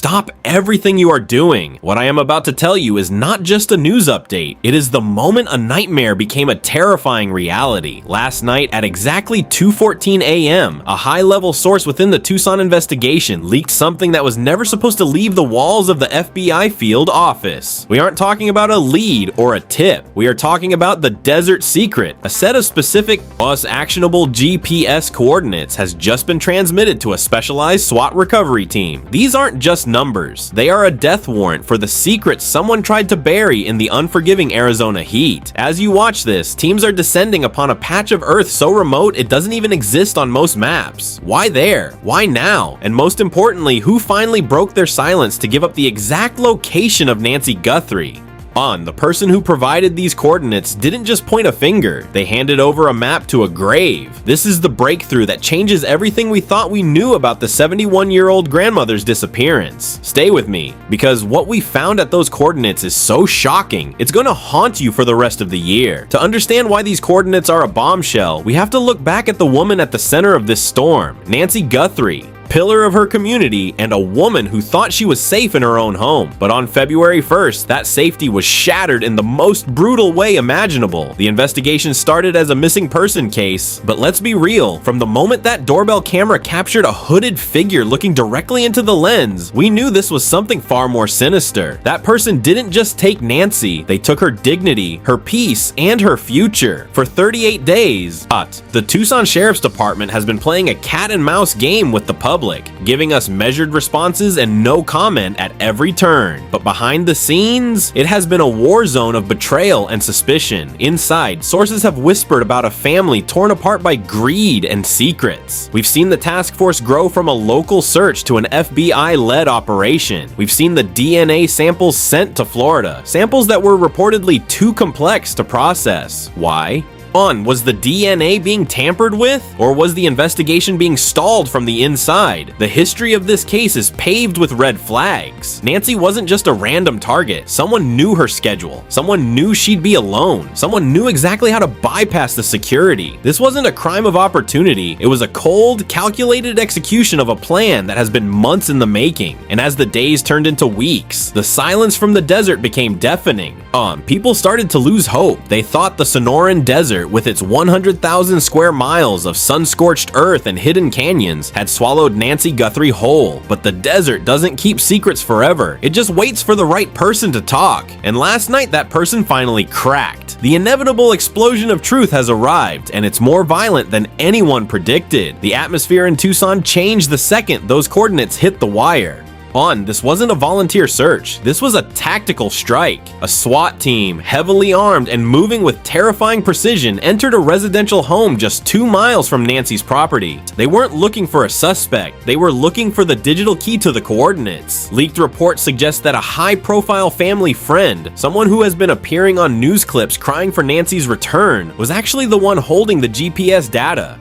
stop everything you are doing. What I am about to tell you is not just a news update. It is the moment a nightmare became a terrifying reality. Last night at exactly 2:14 a.m., a high-level source within the Tucson investigation leaked something that was never supposed to leave the walls of the FBI field office. We aren't talking about a lead or a tip. We are talking about the Desert Secret. A set of specific, actionable GPS coordinates has just been transmitted to a specialized SWAT recovery team. These aren't just numbers. They are a death warrant for the secrets someone tried to bury in the unforgiving Arizona heat. As you watch this, teams are descending upon a patch of Earth so remote it doesn't even exist on most maps. Why there? Why now? And most importantly, who finally broke their silence to give up the exact location of Nancy Guthrie? The person who provided these coordinates didn't just point a finger, they handed over a map to a grave. This is the breakthrough that changes everything we thought we knew about the 71-year-old grandmother's disappearance. Stay with me, because what we found at those coordinates is so shocking, it's gonna haunt you for the rest of the year. To understand why these coordinates are a bombshell, we have to look back at the woman at the center of this storm, Nancy Guthrie. Pillar of her community and a woman who thought she was safe in her own home. But on February 1st, that safety was shattered in the most brutal way imaginable. The investigation started as a missing person case, but let's be real, from the moment that doorbell camera captured a hooded figure looking directly into the lens, we knew this was something far more sinister. That person didn't just take Nancy, they took her dignity, her peace, and her future. For 38 days, the Tucson Sheriff's Department has been playing a cat and mouse game with the public, giving us measured responses and no comment at every turn. But behind the scenes, it has been a war zone of betrayal and suspicion. Inside, sources have whispered about a family torn apart by greed and secrets. We've seen the task force grow from a local search to an FBI-led operation. We've seen the DNA samples sent to Florida, samples that were reportedly too complex to process. Why? Was the DNA being tampered with? Or was the investigation being stalled from the inside? The history of this case is paved with red flags. Nancy wasn't just a random target. Someone knew her schedule. Someone knew she'd be alone. Someone knew exactly how to bypass the security. This wasn't a crime of opportunity. It was a cold, calculated execution of a plan that has been months in the making. And as the days turned into weeks, the silence from the desert became deafening. People started to lose hope. They thought the Sonoran Desert, with its 100,000 square miles of sun-scorched earth and hidden canyons, had swallowed Nancy Guthrie whole. But the desert doesn't keep secrets forever. It just waits for the right person to talk. And last night, that person finally cracked. The inevitable explosion of truth has arrived, and it's more violent than anyone predicted. The atmosphere in Tucson changed the second those coordinates hit the wire. This wasn't a volunteer search. This was a tactical strike. A SWAT team, heavily armed and moving with terrifying precision, entered a residential home just 2 miles from Nancy's property. They weren't looking for a suspect. They were looking for the digital key to the coordinates. Leaked reports suggest that a high-profile family friend, someone who has been appearing on news clips crying for Nancy's return, was actually the one holding the GPS data.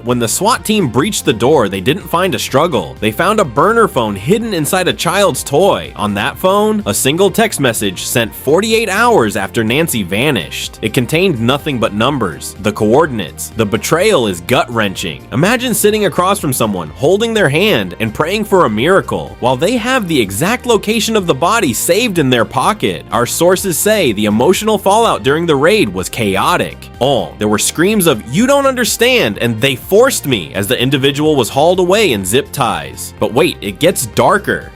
When the SWAT team breached the door, they didn't find a struggle. They found a burner phone hidden inside a child's toy. On that phone, a single text message sent 48 hours after Nancy vanished. It contained nothing but numbers, the coordinates. The betrayal is gut-wrenching. Imagine sitting across from someone, holding their hand, and praying for a miracle, while they have the exact location of the body saved in their pocket. Our sources say the emotional fallout during the raid was chaotic. There were screams of, "You don't understand," and "They forced me," as the individual was hauled away in zip ties. But wait, it gets darker.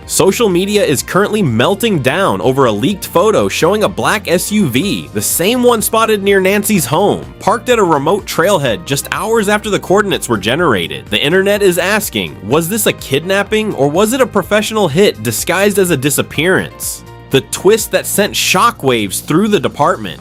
Social media is currently melting down over a leaked photo showing a black SUV, the same one spotted near Nancy's home, parked at a remote trailhead just hours after the coordinates were generated. The internet is asking, was this a kidnapping or was it a professional hit disguised as a disappearance? The twist that sent shockwaves through the department.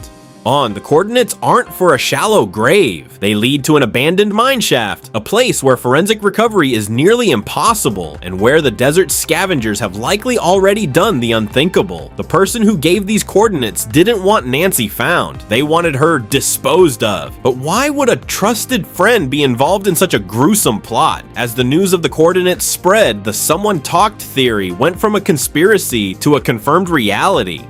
The coordinates aren't for a shallow grave. They lead to an abandoned mine shaft, a place where forensic recovery is nearly impossible, and where the desert scavengers have likely already done the unthinkable. The person who gave these coordinates didn't want Nancy found. They wanted her disposed of. But why would a trusted friend be involved in such a gruesome plot? As the news of the coordinates spread, the "someone talked" theory went from a conspiracy to a confirmed reality.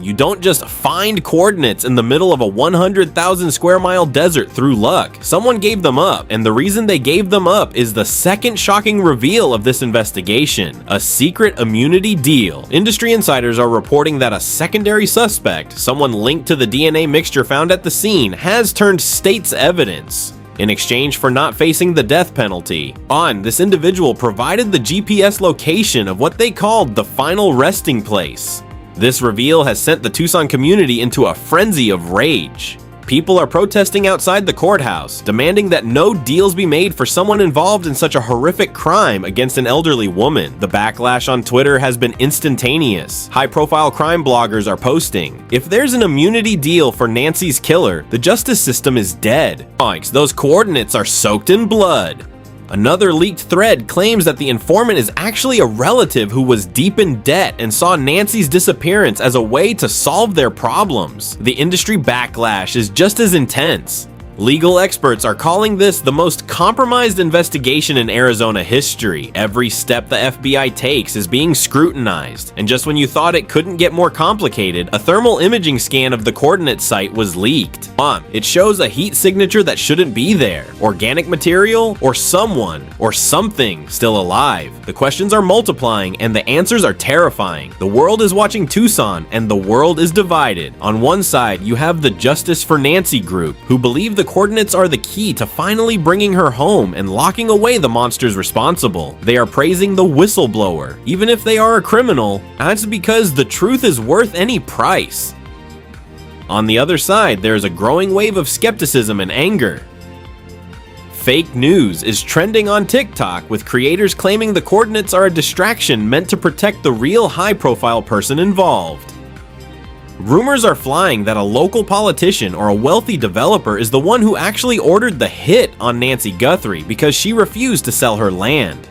You don't just find coordinates in the middle middle of a 100,000 square mile desert through luck. Someone gave them up, and the reason they gave them up is the second shocking reveal of this investigation: a secret immunity deal. Industry insiders are reporting that a secondary suspect, someone linked to the DNA mixture found at the scene, has turned state's evidence in exchange for not facing the death penalty. This individual provided the GPS location of what they called the final resting place. This reveal has sent the Tucson community into a frenzy of rage. People are protesting outside the courthouse, demanding that no deals be made for someone involved in such a horrific crime against an elderly woman. The backlash on Twitter has been instantaneous. High-profile crime bloggers are posting, "If there's an immunity deal for Nancy's killer, the justice system is dead. Those coordinates are soaked in blood." Another leaked thread claims that the informant is actually a relative who was deep in debt and saw Nancy's disappearance as a way to solve their problems. The industry backlash is just as intense. Legal experts are calling this the most compromised investigation in Arizona history. Every step the FBI takes is being scrutinized, and just when you thought it couldn't get more complicated, a thermal imaging scan of the coordinate site was leaked. It shows a heat signature that shouldn't be there, organic material, or someone, or something still alive. The questions are multiplying, and the answers are terrifying. The world is watching Tucson, and the world is divided. On one side, you have the Justice for Nancy group, who believe the coordinates are the key to finally bringing her home and locking away the monsters responsible. They are praising the whistleblower, even if they are a criminal. That's because the truth is worth any price. On the other side, there is a growing wave of skepticism and anger. Fake news is trending on TikTok, with creators claiming the coordinates are a distraction meant to protect the real high-profile person involved. Rumors are flying that a local politician or a wealthy developer is the one who actually ordered the hit on Nancy Guthrie because she refused to sell her land.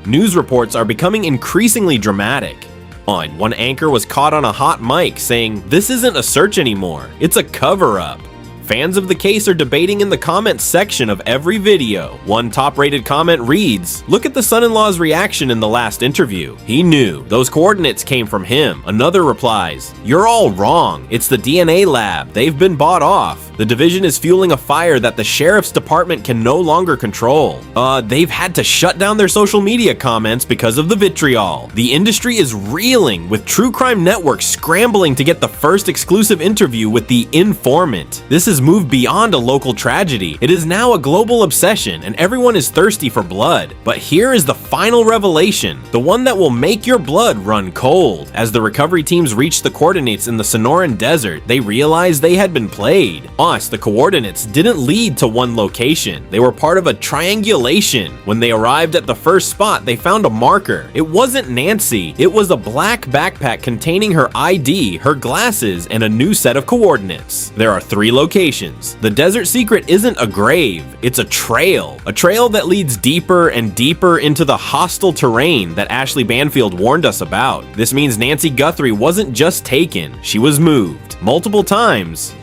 News reports are becoming increasingly dramatic. One anchor was caught on a hot mic saying, "This isn't a search anymore, it's a cover-up." Fans of the case are debating in the comments section of every video. One top-rated comment reads, "Look at the son-in-law's reaction in the last interview. He knew. Those coordinates came from him." Another replies, "You're all wrong. It's the DNA lab. They've been bought off. The division is fueling a fire that the sheriff's department can no longer control. They've had to shut down their social media comments because of the vitriol." The industry is reeling, with true crime networks scrambling to get the first exclusive interview with the informant. This has moved beyond a local tragedy. It is now a global obsession, and everyone is thirsty for blood. But here is the final revelation, the one that will make your blood run cold. As the recovery teams reached the coordinates in the Sonoran Desert, they realized they had been played. The coordinates didn't lead to one location. They were part of a triangulation. When they arrived at the first spot, they found a marker. It wasn't Nancy. It was a black backpack containing her ID, her glasses, and a new set of coordinates. There are 3 locations. The desert secret isn't a grave, it's a trail that leads deeper and deeper into the hostile terrain that Ashley Banfield warned us about. This means Nancy Guthrie wasn't just taken, she was moved multiple times.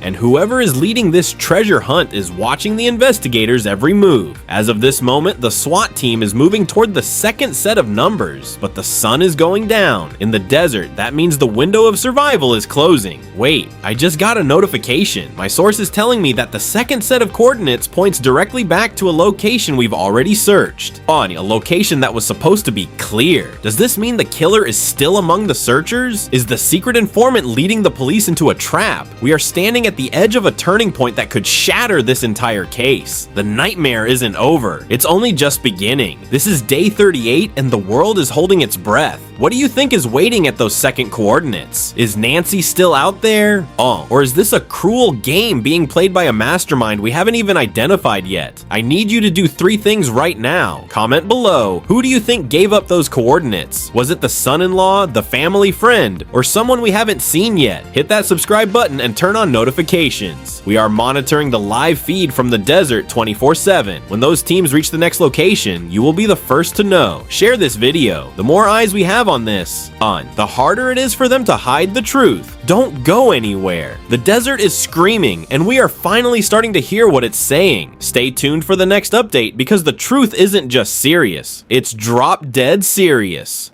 And whoever is leading this treasure hunt is watching the investigators' every move. As of this moment, the SWAT team is moving toward the second set of numbers, but the sun is going down. In the desert, that means the window of survival is closing. Wait, I just got a notification. My source is telling me that the second set of coordinates points directly back to a location we've already searched. A location that was supposed to be clear. Does this mean the killer is still among the searchers? Is the secret informant leading the police into a trap? We are standing at the edge of a turning point that could shatter this entire case. The nightmare isn't over. It's only just beginning. This is day 38 and the world is holding its breath. What do you think is waiting at those second coordinates? Is Nancy still out there? Or is this a cruel game being played by a mastermind we haven't even identified yet? I need you to do 3 things right now. Comment below. Who do you think gave up those coordinates? Was it the son-in-law, the family friend, or someone we haven't seen yet? Hit that subscribe button and turn on notifications. We are monitoring the live feed from the desert 24/7. When those teams reach the next location, you will be the first to know. Share this video. The more eyes we have on this, the harder it is for them to hide the truth. Don't go anywhere. The desert is screaming, and we are finally starting to hear what it's saying. Stay tuned for the next update because the truth isn't just serious, it's drop dead serious.